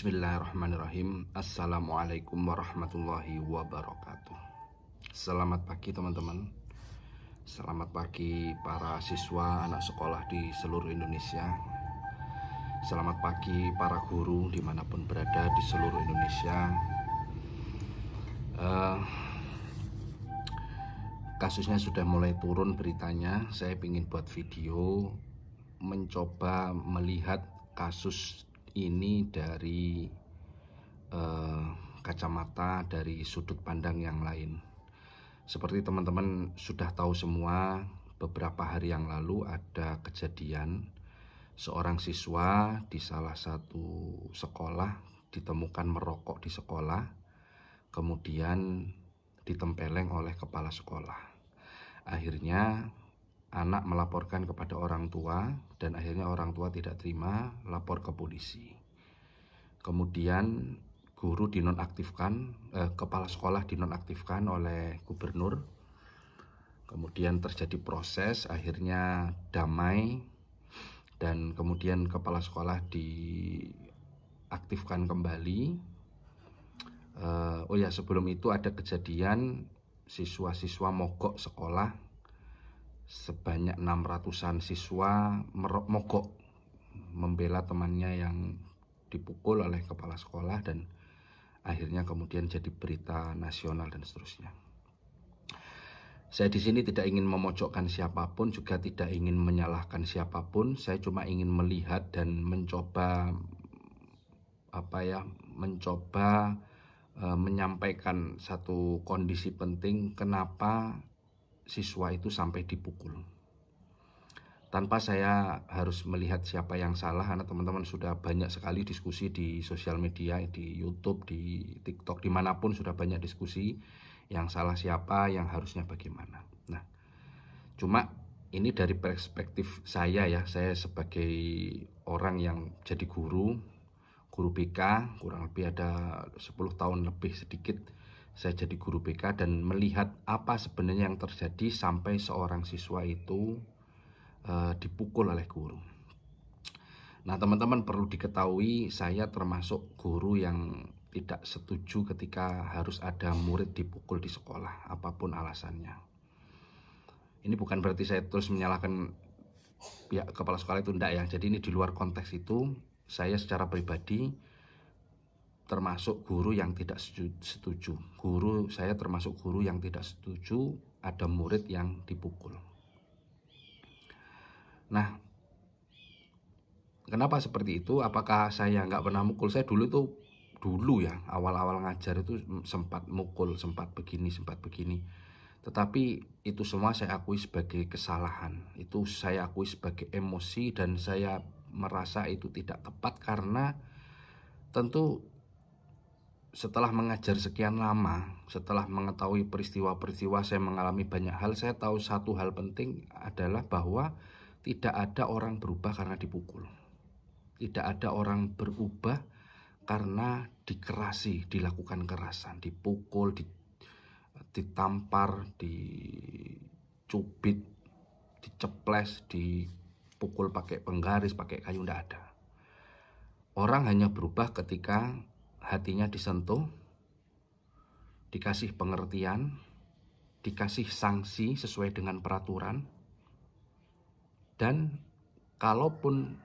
Bismillahirrahmanirrahim. Assalamualaikum warahmatullahi wabarakatuh. Selamat pagi teman-teman. Selamat pagi para siswa anak sekolah di seluruh Indonesia. Selamat pagi para guru dimanapun berada di seluruh Indonesia. Kasusnya sudah mulai turun beritanya. Saya ingin buat video mencoba melihat kasus ini dari kacamata, dari sudut pandang yang lain. Seperti teman-teman sudah tahu semua, beberapa hari yang lalu ada kejadian seorang siswa di salah satu sekolah ditemukan merokok di sekolah, kemudian ditempeleng oleh kepala sekolah. Akhirnya anak melaporkan kepada orang tua dan akhirnya orang tua tidak terima, lapor ke polisi. Kemudian guru dinonaktifkan, kepala sekolah dinonaktifkan oleh gubernur. Kemudian terjadi proses, akhirnya damai dan kemudian kepala sekolah diaktifkan kembali. Sebelum itu ada kejadian siswa-siswa mogok sekolah. Sebanyak 600-an siswa mogok membela temannya yang dipukul oleh kepala sekolah dan akhirnya kemudian jadi berita nasional dan seterusnya. Saya di sini tidak ingin memojokkan siapapun, juga tidak ingin menyalahkan siapapun. Saya cuma ingin melihat dan mencoba menyampaikan satu kondisi penting kenapa siswa itu sampai dipukul. Tanpa saya harus melihat siapa yang salah, karena teman-teman sudah banyak sekali diskusi di sosial media, di YouTube, di TikTok, dimanapun sudah banyak diskusi yang salah siapa, yang harusnya bagaimana. Nah, cuma ini dari perspektif saya ya, saya sebagai orang yang jadi guru BK, kurang lebih ada 10 tahun lebih sedikit saya jadi guru BK dan melihat apa sebenarnya yang terjadi sampai seorang siswa itu dipukul oleh guru. Nah teman-teman perlu diketahui, saya termasuk guru yang tidak setuju ketika harus ada murid dipukul di sekolah, apapun alasannya. Ini bukan berarti saya terus menyalahkan pihak kepala sekolah itu, enggak ya. Jadi ini di luar konteks itu, saya secara pribadi termasuk guru yang tidak setuju. Saya termasuk guru yang tidak setuju ada murid yang dipukul. Nah, kenapa seperti itu? Apakah saya nggak pernah mukul? Saya dulu ya, awal-awal ngajar itu sempat mukul, sempat begini. Tetapi itu semua saya akui sebagai kesalahan. Itu saya akui sebagai emosi dan saya merasa itu tidak tepat karena tentu setelah mengajar sekian lama, setelah mengetahui peristiwa-peristiwa, saya mengalami banyak hal. Saya tahu satu hal penting adalah bahwa tidak ada orang berubah karena dipukul. Tidak ada orang berubah karena dikerasi, dilakukan kekerasan, dipukul, ditampar, dicubit, diceples, dipukul pakai penggaris, pakai kayu, tidak ada. Orang hanya berubah ketika hatinya disentuh, dikasih pengertian, dikasih sanksi sesuai dengan peraturan, dan kalaupun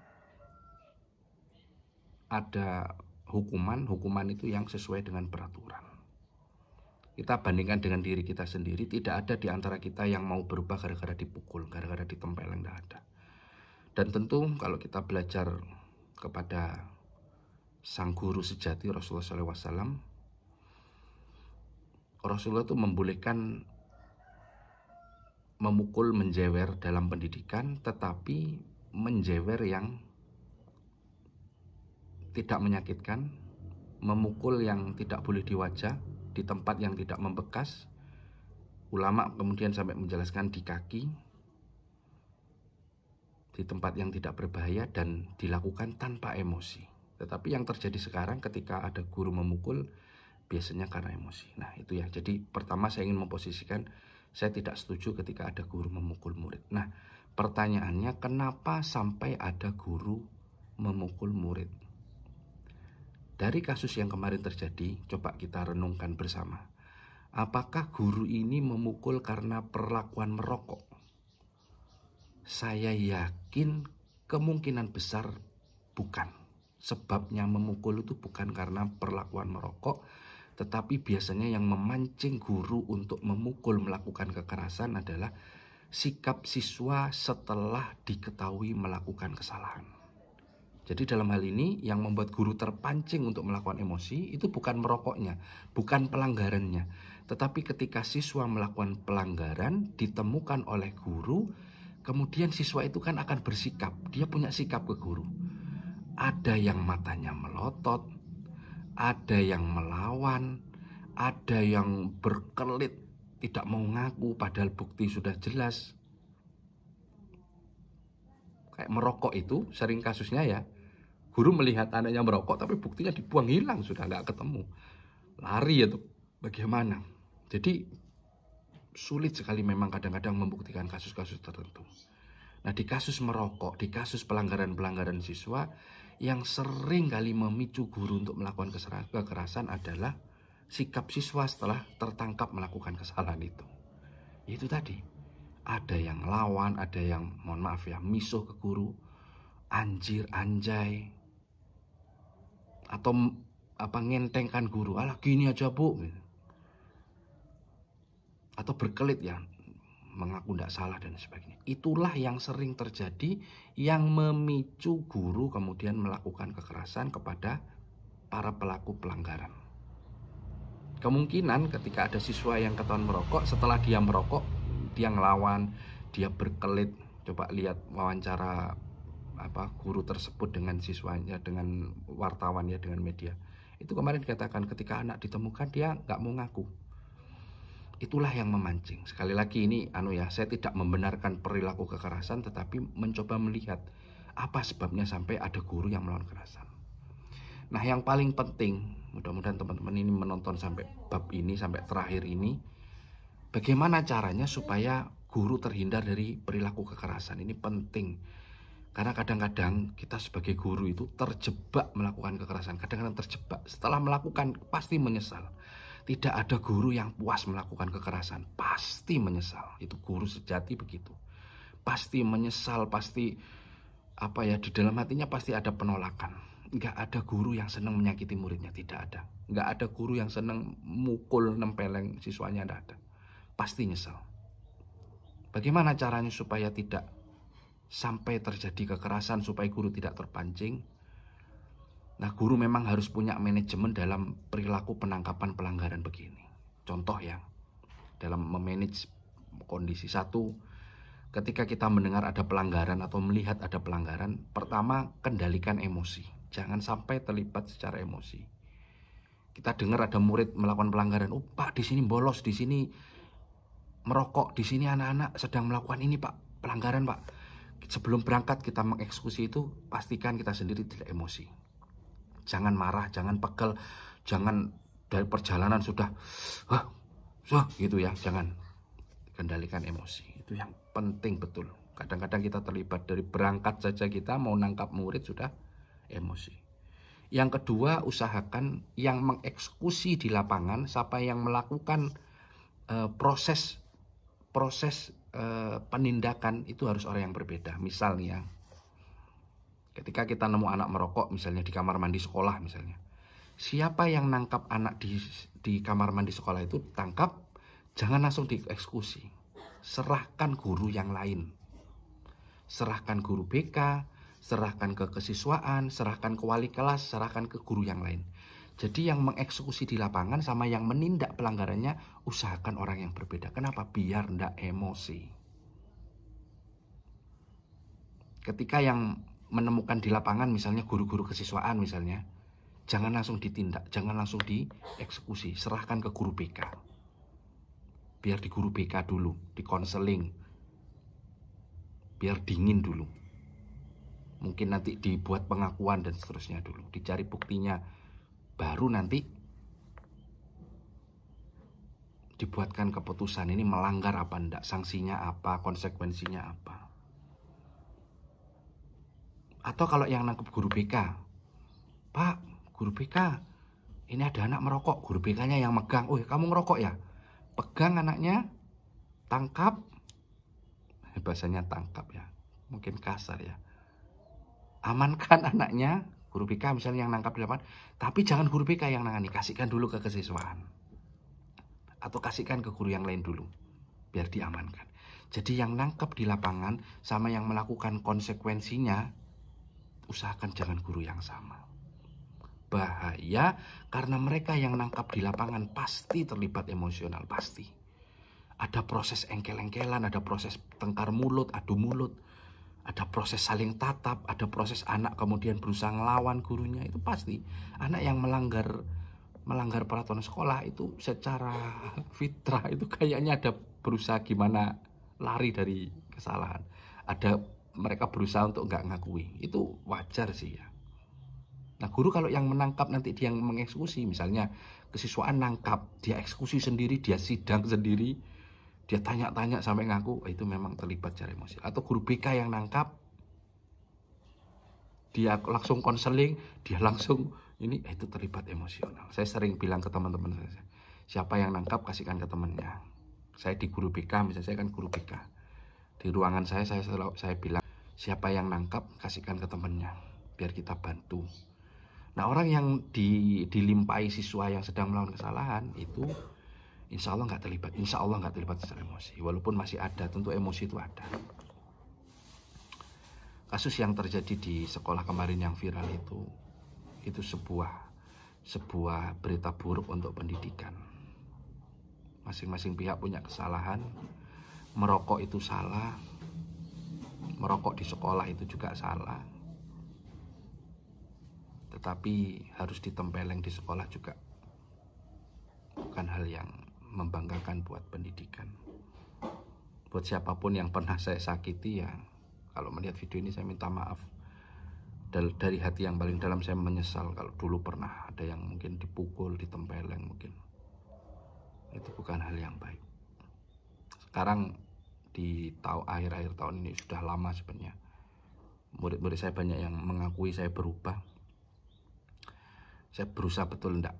ada hukuman itu yang sesuai dengan peraturan. Kita bandingkan dengan diri kita sendiri, tidak ada di antara kita yang mau berubah gara-gara dipukul, gara-gara ditempeleng, tidak ada. Dan tentu kalau kita belajar kepada sang guru sejati Rasulullah SAW, Rasulullah itu membolehkan memukul, menjewer dalam pendidikan, tetapi menjewer yang tidak menyakitkan, memukul yang tidak boleh di wajah, di tempat yang tidak membekas. Ulama kemudian sampai menjelaskan di kaki, di tempat yang tidak berbahaya, dan dilakukan tanpa emosi. Tetapi yang terjadi sekarang ketika ada guru memukul, biasanya karena emosi. Nah itu ya, jadi pertama saya ingin memposisikan, saya tidak setuju ketika ada guru memukul murid. Nah pertanyaannya, kenapa sampai ada guru memukul murid? Dari kasus yang kemarin terjadi, coba kita renungkan bersama. Apakah guru ini memukul karena perlakuan merokok? Saya yakin kemungkinan besar bukan. Sebabnya memukul itu bukan karena perlakuan merokok, tetapi biasanya yang memancing guru untuk memukul, melakukan kekerasan adalah sikap siswa setelah diketahui melakukan kesalahan. Jadi dalam hal ini yang membuat guru terpancing untuk melakukan emosi itu bukan merokoknya, bukan pelanggarannya. Tetapi ketika siswa melakukan pelanggaran ditemukan oleh guru, kemudian siswa itu kan akan bersikap, dia punya sikap ke guru. Ada yang matanya melotot, ada yang melawan, ada yang berkelit, tidak mau ngaku padahal bukti sudah jelas. Kayak merokok itu sering kasusnya ya, guru melihat anaknya merokok tapi buktinya dibuang, hilang, sudah nggak ketemu. Lari itu bagaimana? Jadi sulit sekali memang kadang-kadang membuktikan kasus-kasus tertentu. Nah, di kasus merokok, di kasus pelanggaran-pelanggaran siswa, yang sering kali memicu guru untuk melakukan kekerasan adalah sikap siswa setelah tertangkap melakukan kesalahan itu. Itu tadi, ada yang lawan, ada yang, mohon maaf ya, misuh ke guru, anjir, anjay, atau ngentengkan guru, alah gini aja bu, atau berkelit ya, mengaku tidak salah dan sebagainya. Itulah yang sering terjadi yang memicu guru kemudian melakukan kekerasan kepada para pelaku pelanggaran. Kemungkinan ketika ada siswa yang ketahuan merokok, setelah dia merokok, dia ngelawan, dia berkelit. Coba lihat wawancara guru tersebut dengan siswanya, dengan wartawan ya, dengan media. Itu kemarin dikatakan ketika anak ditemukan dia nggak mau ngaku. Itulah yang memancing. Sekali lagi ini saya tidak membenarkan perilaku kekerasan, tetapi mencoba melihat apa sebabnya sampai ada guru yang melawan kekerasan. Nah, yang paling penting, mudah-mudahan teman-teman ini menonton sampai bab ini, sampai terakhir ini, bagaimana caranya supaya guru terhindar dari perilaku kekerasan. Ini penting. Karena kadang-kadang kita sebagai guru itu terjebak melakukan kekerasan. Kadang-kadang terjebak. Setelah melakukan pasti menyesal. Tidak ada guru yang puas melakukan kekerasan, pasti menyesal. Itu guru sejati begitu. Pasti menyesal, pasti di dalam hatinya pasti ada penolakan. Enggak ada guru yang senang menyakiti muridnya, tidak ada. Enggak ada guru yang senang mukul, nempeleng siswanya, enggak ada. Pasti nyesal. Bagaimana caranya supaya tidak sampai terjadi kekerasan, supaya guru tidak terpancing? Nah, guru memang harus punya manajemen dalam perilaku penangkapan pelanggaran begini. Contoh ya, dalam memanage kondisi. Satu, ketika kita mendengar ada pelanggaran atau melihat ada pelanggaran, pertama kendalikan emosi. Jangan sampai terlibat secara emosi. Kita dengar ada murid melakukan pelanggaran, oh Pak, di sini bolos, di sini merokok, di sini anak-anak sedang melakukan ini Pak, pelanggaran Pak. Sebelum berangkat kita mengeksekusi itu, pastikan kita sendiri tidak emosi. Jangan marah, jangan pegel, jangan dari perjalanan sudah gitu ya, jangan. Kendalikan emosi, itu yang penting betul. Kadang-kadang kita terlibat dari berangkat saja, kita mau nangkap murid sudah emosi. Yang kedua, usahakan yang mengeksekusi di lapangan, siapa yang melakukan proses penindakan itu harus orang yang berbeda. Misalnya, ketika kita nemu anak merokok misalnya di kamar mandi sekolah misalnya, siapa yang nangkap anak di kamar mandi sekolah itu tangkap, jangan langsung dieksekusi. Serahkan guru yang lain. Serahkan guru BK, serahkan ke kesiswaan, serahkan ke wali kelas, serahkan ke guru yang lain. Jadi yang mengeksekusi di lapangan sama yang menindak pelanggarannya, usahakan orang yang berbeda. Kenapa? Biar ndak emosi. Ketika yang menemukan di lapangan misalnya guru-guru kesiswaan misalnya, jangan langsung ditindak, jangan langsung dieksekusi, serahkan ke guru BK. Biar di guru BK dulu, di konseling, biar dingin dulu. Mungkin nanti dibuat pengakuan dan seterusnya dulu, dicari buktinya, baru nanti dibuatkan keputusan ini melanggar apa enggak, sanksinya apa, konsekuensinya apa. Atau kalau yang nangkep guru BK, Pak, guru BK, ini ada anak merokok. Guru BK-nya yang megang. Oh, kamu ngerokok ya? Pegang anaknya, tangkap. Bahasanya tangkap ya, mungkin kasar ya. Amankan anaknya, guru BK misalnya yang nangkap di lapangan. Tapi jangan guru BK yang nangani, kasihkan dulu ke kesiswaan. Atau kasihkan ke guru yang lain dulu, biar diamankan. Jadi yang nangkap di lapangan sama yang melakukan konsekuensinya, usahakan jangan guru yang sama. Bahaya, karena mereka yang nangkap di lapangan pasti terlibat emosional, pasti. Ada proses engkel-engkelan, ada proses tengkar mulut, adu mulut. Ada proses saling tatap, ada proses anak kemudian berusaha ngelawan gurunya. Itu pasti anak yang melanggar peraturan sekolah itu secara fitrah itu kayaknya ada berusaha gimana lari dari kesalahan. Ada mereka berusaha untuk nggak ngakui. Itu wajar sih ya. Nah, guru kalau yang menangkap nanti dia yang mengeksekusi, misalnya kesiswaan nangkap, dia eksekusi sendiri, dia sidang sendiri, dia tanya-tanya sampai ngaku, itu memang terlibat secara emosi. Atau guru BK yang nangkap, dia langsung konseling, dia langsung ini, itu terlibat emosional. Saya sering bilang ke teman-teman saya, siapa yang nangkap kasihkan ke temannya. Saya di guru BK, misalnya saya kan guru BK. Di ruangan saya bilang, siapa yang nangkap kasihkan ke temannya, biar kita bantu. Nah, orang yang dilimpahi siswa yang sedang melakukan kesalahan itu insya Allah nggak terlibat secara emosi. Walaupun masih ada, tentu emosi itu ada. Kasus yang terjadi di sekolah kemarin yang viral itu sebuah berita buruk untuk pendidikan. Masing-masing pihak punya kesalahan. Merokok itu salah, merokok di sekolah itu juga salah. Tetapi harus ditempeleng di sekolah juga bukan hal yang membanggakan buat pendidikan. Buat siapapun yang pernah saya sakiti ya, kalau melihat video ini saya minta maaf. Dari hati yang paling dalam saya menyesal kalau dulu pernah ada yang mungkin dipukul, ditempeleng mungkin. Itu bukan hal yang baik. Sekarang di akhir-akhir tahun ini sudah lama sebenarnya. Murid-murid saya banyak yang mengakui saya berubah. Saya berusaha betul enggak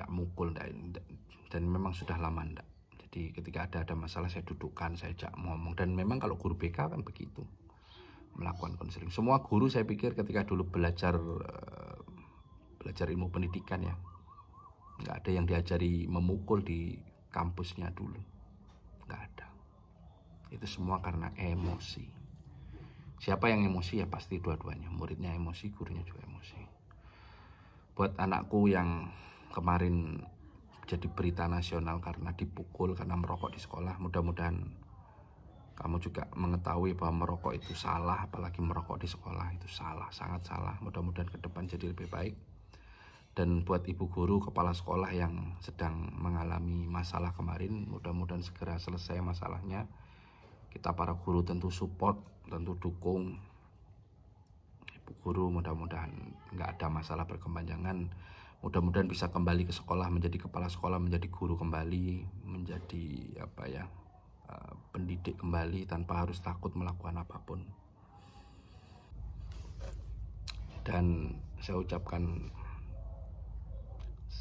mukul, dan memang sudah lama enggak. Jadi ketika ada masalah saya dudukkan, saya ajak ngomong. Dan memang kalau guru BK kan begitu, melakukan konseling. Semua guru saya pikir ketika dulu belajar ilmu pendidikan ya, nggak ada yang diajari memukul di kampusnya dulu, nggak ada. Itu semua karena emosi. Siapa yang emosi ya pasti dua-duanya, muridnya emosi, gurunya juga emosi. Buat anakku yang kemarin jadi berita nasional karena dipukul, karena merokok di sekolah, mudah-mudahan kamu juga mengetahui bahwa merokok itu salah, apalagi merokok di sekolah itu salah, sangat salah. Mudah-mudahan ke depan jadi lebih baik. Dan buat ibu guru, kepala sekolah yang sedang mengalami masalah kemarin, mudah-mudahan segera selesai masalahnya. Kita para guru tentu support, tentu dukung ibu guru, mudah-mudahan nggak ada masalah berkepanjangan. Mudah-mudahan bisa kembali ke sekolah, menjadi kepala sekolah, menjadi guru kembali, menjadi pendidik kembali tanpa harus takut melakukan apapun. Dan saya ucapkan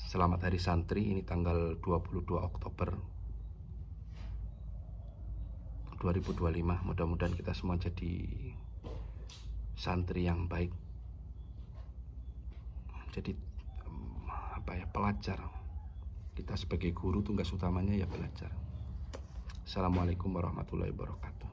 selamat Hari Santri, ini tanggal 22 Oktober 2025. Mudah-mudahan kita semua jadi santri yang baik, jadi pelajar. Kita sebagai guru tugas utamanya ya belajar. Assalamualaikum warahmatullahi wabarakatuh.